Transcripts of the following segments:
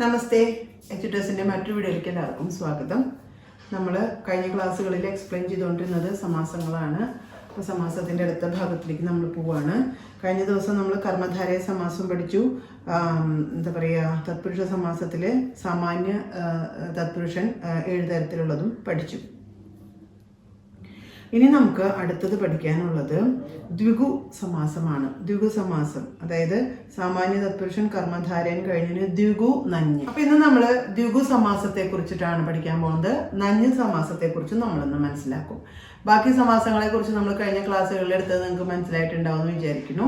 നമസ്തേ, എച്ച്യൂട്ടേഴ്സിൻ്റെ മറ്റൊരു വീഡിയോയിലേക്ക് എല്ലാവർക്കും സ്വാഗതം. നമ്മൾ കഴിഞ്ഞ ക്ലാസ്സുകളിൽ എക്സ്പ്ലെയിൻ ചെയ്തുകൊണ്ടിരുന്നത് സമാസങ്ങളാണ്. അപ്പോൾ സമാസത്തിൻ്റെ അടുത്ത ഭാഗത്തിലേക്ക് നമ്മൾ പോവുകയാണ്. കഴിഞ്ഞ ദിവസം നമ്മൾ കർമ്മധാരയ സമാസം പഠിച്ചു. എന്താ പറയുക, തത്പുരുഷ സമാസത്തിൽ സാമാന്യ തത്പുരുഷൻ 7 തരത്തിലുള്ളതും പഠിച്ചു. ഇനി നമുക്ക് അടുത്തത് പഠിക്കാനുള്ളത് ദ്വിഗു സമാസമാണ്. ദ്വിഗു സമാസം, അതായത് സാമാന്യ തത്പുരുഷൻ കർമ്മധാരയൻ കഴിഞ്ഞതിന് ദ്വിഗു നഞ്ഞ്. അപ്പൊ ഇന്ന് നമ്മൾ ദ്വിഗു സമാസത്തെ കുറിച്ചിട്ടാണ് പഠിക്കാൻ പോകുന്നത്. നഞ്ഞ് സമാസത്തെ കുറിച്ച് നമ്മളിന്ന് മനസ്സിലാക്കും. ബാക്കി സമാസങ്ങളെ കുറിച്ച് നമ്മൾ കഴിഞ്ഞ ക്ലാസ്സുകളിൽ എടുത്തത് നിങ്ങൾക്ക് മനസ്സിലായിട്ടുണ്ടാവും എന്ന് വിചാരിക്കുന്നു.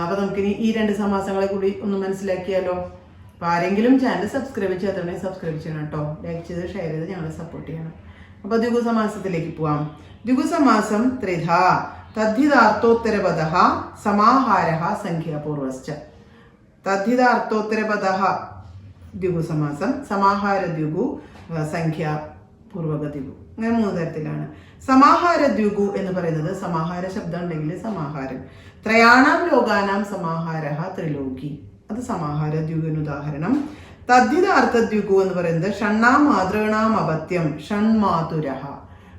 അപ്പൊ നമുക്കിനി ഈ 2 സമാസങ്ങളെ കൂടി ഒന്ന് മനസ്സിലാക്കിയാലോ. അപ്പൊ ആരെങ്കിലും ചാനൽ സബ്സ്ക്രൈബ് ചെയ്യാത്തതുണ്ടെങ്കിൽ സബ്സ്ക്രൈബ് ചെയ്യണം കേട്ടോ. ലൈക്ക് ചെയ്ത് ഷെയർ ചെയ്ത് ഞങ്ങളെ സപ്പോർട്ട് ചെയ്യണം. അപ്പൊ ദ്വിഗു സമാസത്തിലേക്ക് പോവാം. ദ്വിഗുസമാസം ത്രിധ തദ്ധിതാർത്ഥോത്തരപദഃ സമാഹാരഃ സംഖ്യാപൂർവശ്ച. തദ്ധിതാർത്ഥോത്തരപദഃ ദ്വിഗുസമാസം, സമാഹാര ദ്വിഗു, സംഖ്യാപൂർവക ദ്വിഗു, അങ്ങനെ 3 തരത്തിലാണ്. സമാഹാര ദ്വിഗു എന്ന് പറയുന്നത് സമാഹാര ശബ്ദം ഉണ്ടെങ്കിൽ സമാഹാരം. ത്രയാണാം ലോകാനാം സമാഹാരഃ ത്രിലോകി, അത് സമാഹാര ദ്വിഗുവിന് ഉദാഹരണം. തദ്ധിതാർത്ഥ ദ്വിഗു എന്ന് പറയുന്നത് ഷണ്ണാം മാതൃഗണാം അപത്യം ഷൺമാതുരഃ,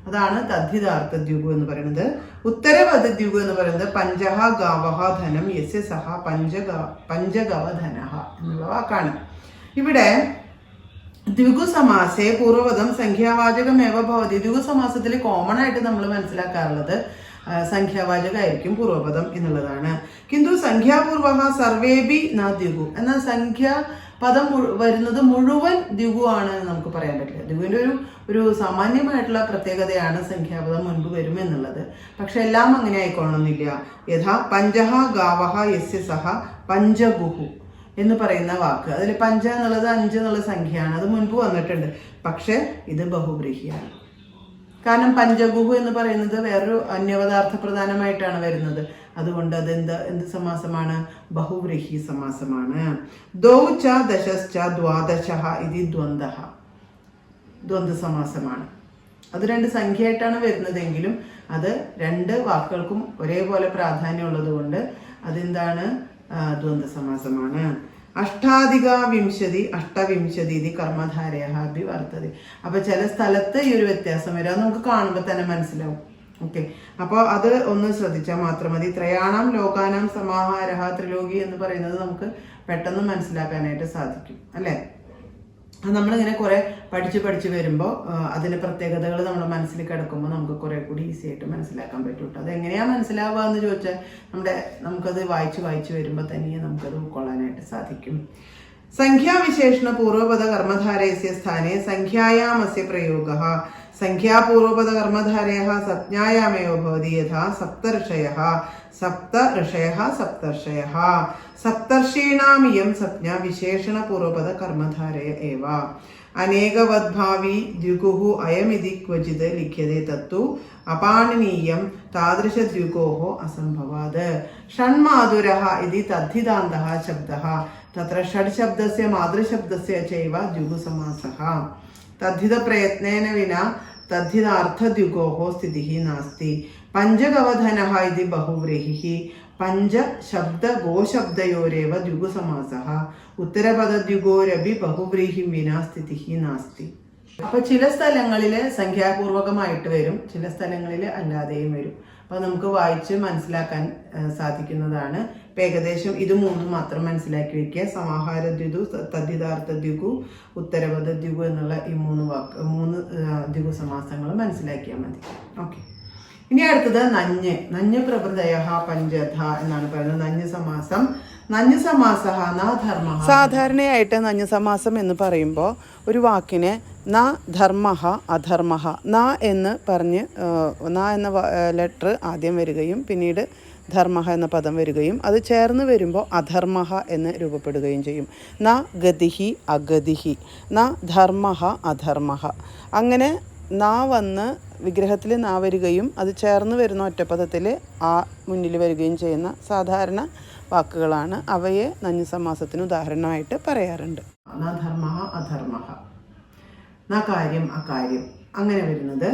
അതാണ് തദ്ധിതാർത്ഥ ദ്വിഗു എന്ന് പറയുന്നത്. ഉത്തരപദ ദ്വിഗു എന്ന് പറയുന്നത് പഞ്ചഹ ഗാവഹ ധനം യസ്യ സഹ പഞ്ചഗവ ധനഃ എന്നുള്ള വാക്കാണ്. ഇവിടെ ദ്വിഗു സമാസേ പൂർവപദം സംഖ്യാവാചകമേവ ഭവതി. ദ്വിഗു സമാസത്തിൽ കോമൺ ആയിട്ട് നമ്മൾ മനസ്സിലാക്കാറുള്ളത് സംഖ്യാവാചകമായിരിക്കും പൂർവപദം എന്നുള്ളതാണ്. കിന്തു സംഖ്യാപൂർവ സർവേബി ന ദ്വിഗു, എന്നാൽ സംഖ്യാപദം വരുന്നത് മുഴുവൻ ദ്വിഗു ആണ് എന്ന് നമുക്ക് പറയാൻ പറ്റില്ല. ദ്വിഗുവിൻ്റെ ഒരു സാമാന്യമായിട്ടുള്ള പ്രത്യേകതയാണ് സംഖ്യാപദം മുൻപ് വരും എന്നുള്ളത്. പക്ഷെ എല്ലാം അങ്ങനെ ആയിക്കൊള്ളണമെന്നില്ല. യഥാ പഞ്ചഹ ഗാവഹ യസ്യ സഹ പഞ്ചഗുഹു എന്ന് പറയുന്ന വാക്ക്, അതിൽ പഞ്ച എന്നുള്ളത് 5 എന്നുള്ള സംഖ്യയാണ്. അത് മുൻപ് വന്നിട്ടുണ്ട്. പക്ഷെ ഇത് ബഹുബ്രീഹിയാണ്. കാരണം പഞ്ചഗുഹു എന്ന് പറയുന്നത് വേറൊരു അന്യപദാർത്ഥ പ്രധാനമായിട്ടാണ് വരുന്നത്. അതുകൊണ്ട് അത് എന്ത് സമാസമാണ്? ബഹുവ്രീഹി സമാസമാണ്. ദൗ ച ദശശ്ച ദ്വാദശഃ ഇതി ദ്വന്ദ്വഃ, ദ്വന്ദ്വ സമാസമാണ്. അത് 2 സംഖ്യയായിട്ടാണ് വരുന്നതെങ്കിലും അത് 2 വാക്കുകൾക്കും ഒരേപോലെ പ്രാധാന്യമുള്ളത് കൊണ്ട് അതെന്താണ്? ദ്വന്ദ്വ സമാസമാണ്. അഷ്ടാധികാവിംശതി അഷ്ടവിംശതി ഇത് കർമ്മധാരയ വർത്തതി. അപ്പൊ ചില സ്ഥലത്ത് ഈ ഒരു വ്യത്യാസം വരും. അത് നമുക്ക് കാണുമ്പോൾ തന്നെ മനസ്സിലാവും. ഓക്കെ, അപ്പോൾ അത് ഒന്ന് ശ്രദ്ധിച്ചാൽ മാത്രം മതി. ത്രയാണാം ലോകാനാം സമാഹാരഃ ത്രിലോകി എന്ന് പറയുന്നത് നമുക്ക് പെട്ടെന്ന് മനസ്സിലാക്കാനായിട്ട് സാധിക്കും, അല്ലേ? അത് നമ്മളിങ്ങനെ കുറെ പഠിച്ച് വരുമ്പോൾ അതിൻ്റെ പ്രത്യേകതകൾ നമ്മുടെ മനസ്സിൽ കിടക്കുമ്പോൾ നമുക്ക് കുറെ കൂടി ഈസി ആയിട്ട് മനസ്സിലാക്കാൻ പറ്റും. അത് എങ്ങനെയാണ് മനസ്സിലാവുക എന്ന് ചോദിച്ചാൽ നമുക്കത് വായിച്ച് വരുമ്പോൾ തന്നെ നമുക്കത് ഉൾക്കൊള്ളാനായിട്ട് സാധിക്കും. സംഖ്യാവിശേഷണ പൂർവപദ കർമ്മധാരയസ്യ സ്ഥാനെ സംഖ്യായാമസ്യ പ്രയോഗഃ സംഖ്യാപൂർവപദ കർമ്മധാരയഃ സജ്ഞായാമേവ ഭവതി. യഥാ സപ്തർഷയഃ സപ്തർഷയഃ സപ്തർഷീണാമിയം സജ്ഞ വിശേഷണ പൂർവപദ കർമ്മധാരയ ഏവ. അനേകവദ്ഭാവി ദ്വിഗുഹു അയമിതി ക്വചിത് ലിഖ്യതേ തത്തു അപാണനീയം താദൃശദ്വിഗോഃ അസംഭവാത്. ഷൺമാതുരഃ ഇതി തദ്ധിതാന്തഃ ശബ്ദഃ തത്ര ഷഡ്ശബ്ദസ്യ മാതൃശബ്ദസ്യ ചൈവ ദ്വിഗുസമാസഃ. തദ്ധിതപ്രയത്നേന വിനാ തദ്ധിതാർത്ഥദ്വിഗോഃ സ്ഥിതിഃ നാസ്തി. പഞ്ചഗവധനഃ ഇതി ബഹുവ്രീഹിഃ പഞ്ചശബ്ദ ഗോശബ്ദയോരേവ ദ്വിഗുസമാസഃ. ഉത്തരപദദ്വിഗോരപി ബഹുവ്രീഹിം വിനാ സ്ഥിതിഃ നാസ്തി. അപ്പൊ ചില സ്ഥലങ്ങളിൽ സംഖ്യാപൂർവകമായിട്ട് വരും, ചില സ്ഥലങ്ങളിൽ അല്ലാതെയും വരും. അപ്പൊ നമുക്ക് വായിച്ച് മനസ്സിലാക്കാൻ സാധിക്കുന്നതാണ്. ഇപ്പൊ ഏകദേശം ഇത് 3 മാത്രം മനസ്സിലാക്കി വെക്കുക. സമാഹാര ദ്വിഗു, തദ്ധിതാർത്ഥ ദ്വിഗു, ഉത്തരപദ ദ്വിഗു എന്നുള്ള ഈ 3 ദ്വിഗു സമാസങ്ങൾ മനസ്സിലാക്കിയാൽ മതി. ഓക്കെ, ഇനി അടുത്തത് നഞ്ഞ്. നഞ്ഞ് പ്രഭൃതയഃ പഞ്ചധ എന്നാണ് പറയുന്നത്. നഞ്ഞ് സമാസം. നഞ്ഞ് സമാസഃ ന ധർമ്മഃ. സാധാരണയായിട്ട് നഞ്ഞ് സമാസം എന്ന് പറയുമ്പോൾ ഒരു വാക്കിനെ ന ധർമ്മഃ അധർമ്മഃ, ന എന്ന് പറഞ്ഞ് ന എന്ന ലെറ്റർ ആദ്യം വരികയും പിന്നീട് ധർമ്മഃ എന്ന പദം വരികയും അത് ചേർന്ന് വരുമ്പോൾ അധർമ്മഃ എന്ന് രൂപപ്പെടുകയും ചെയ്യും. ന ഗതിഹി അഗതിഹി, ന ധർമ്മഃ അധർമ്മഃ. അങ്ങനെ നാ വന്ന് വിഗ്രഹത്തിൽ നാ വരികയും അത് ചേർന്ന് വരുന്ന ഒറ്റപ്പദത്തിൽ ആ മുന്നിൽ വരികയും ചെയ്യുന്ന സാധാരണ വാക്കുകളാണ്. അവയെ നഞ്ഞ് സമാസത്തിന് ഉദാഹരണമായിട്ട് പറയാറുണ്ട്. ന ധർമ്മഃ അധർമ്മഃ, ന കാര്യം അകാര്യം, അങ്ങനെ വരുന്നത്.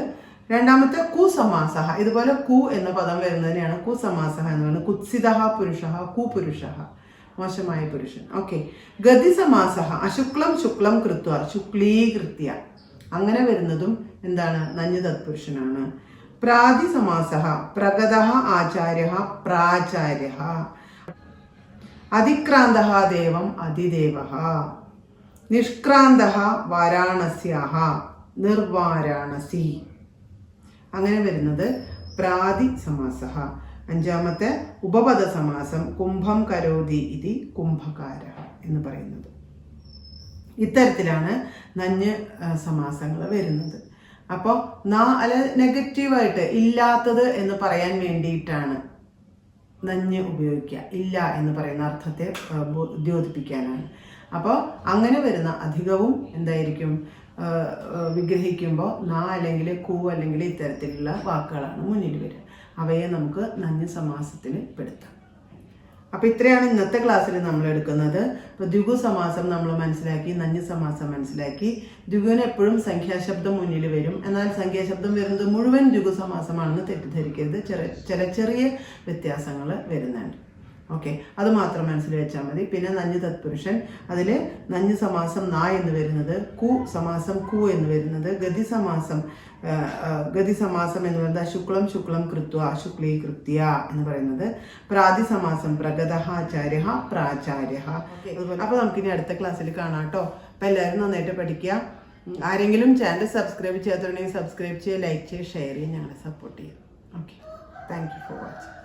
രണ്ടാമത്തെ കുസമാസഃ. ഇതുപോലെ കു എന്ന പദം വരുന്നതിനെയാണ് കുസമാസഃ എന്ന് പറയുന്നത്. കുത്സിതഃ പുരുഷഃ കുപുരുഷഃ. മോശമായ പുരുഷൻ. ഓക്കെ. ഗതി സമാസഃ അശുക്ലം ശുക്ലം കൃത്വ ശുക്ലീകൃത്യ, അങ്ങനെ വരുന്നതും എന്താണ്? നഞ്ഞ് തത്പുരുഷനാണ്. പ്രാതി സമാസഃ പ്രഗതഃ ആചാര്യഃ പ്രാചാര്യഃ അതിക്രാന്തഃ ദേവം അതിദേവഃ നിഷ്ക്രാന്തഃ വാരാണസ്യാഃ നിർവാരാണസി, അങ്ങനെ വരുന്നത് പ്രാതി സമാസഃ. അഞ്ചാമത്തെ ഉപപദ സമാസം കുംഭം കരോതി ഇതി കുംഭകാരഃ എന്ന് പറയുന്നത്. ഇത്തരത്തിലാണ് നഞ്ഞ് സമാസങ്ങൾ വരുന്നത്. അപ്പോൾ അല്ല നെഗറ്റീവായിട്ട് ഇല്ലാത്തത് എന്ന് പറയാൻ വേണ്ടിയിട്ടാണ് നഞ്ഞ് ഉപയോഗിക്കുക, ഇല്ല എന്ന് പറയുന്ന അർത്ഥത്തെ ദ്യോതിപ്പിക്കാനാണ്. അപ്പോൾ അങ്ങനെ വരുന്ന അധികവും എന്തായിരിക്കും? വിഗ്രഹിക്കുമ്പോൾ അല്ലെങ്കിൽ കൂ അല്ലെങ്കിൽ ഇത്തരത്തിലുള്ള വാക്കുകളാണ് മുന്നിൽ വരിക. അവയെ നമുക്ക് നഞ്ഞ് സമാസത്തിൽ പെടുത്താം. അപ്പോൾ ഇത്രയാണ് ഇന്നത്തെ ക്ലാസ്സിൽ നമ്മൾ എടുക്കുന്നത്. ഇപ്പോൾ ദ്വിഗു സമാസം നമ്മൾ മനസ്സിലാക്കി, നഞ്ഞ് സമാസം മനസ്സിലാക്കി. ദ്വിഗുവിന് എപ്പോഴും സംഖ്യാശബ്ദം മുന്നിൽ വരും. എന്നാൽ സംഖ്യാശബ്ദം വരുന്നത് മുഴുവൻ ദ്വിഗു സമാസമാണെന്ന് തെറ്റിദ്ധരിക്കരുത്. ചെറിയ വ്യത്യാസങ്ങൾ വരുന്നുണ്ട്. ഓക്കെ, അത് മാത്രം മനസ്സിൽ വെച്ചാൽ മതി. പിന്നെ നഞ്ഞ് തത്പുരുഷൻ, അതിൽ നഞ്ഞ് സമാസം നാ എന്ന് വരുന്നത്, കു സമാസം കു എന്ന് വരുന്നത്, ഗതി സമാസം എന്ന് പറയുന്നത് അശുക്ലം ശുക്ലം കൃത്വ ശുക്ലീകൃത്യ എന്ന് പറയുന്നത്, പ്രാതി സമാസം പ്രഗതഃ ആചാര്യഃ പ്രാചാര്യഃ. അപ്പോൾ നമുക്കിനി അടുത്ത ക്ലാസ്സിൽ കാണാം കേട്ടോ. അപ്പോൾ എല്ലാവരും നന്നായിട്ട് പഠിക്കുക. ആരെങ്കിലും ചാനൽ സബ്സ്ക്രൈബ് ചെയ്യാത്തുണ്ടെങ്കിൽ സബ്സ്ക്രൈബ് ചെയ്യുക, ലൈക്ക് ചെയ്യുക, ഷെയർ ചെയ്യുക, ഞങ്ങളെ സപ്പോർട്ട് ചെയ്യുക. Okay, thank you for watching.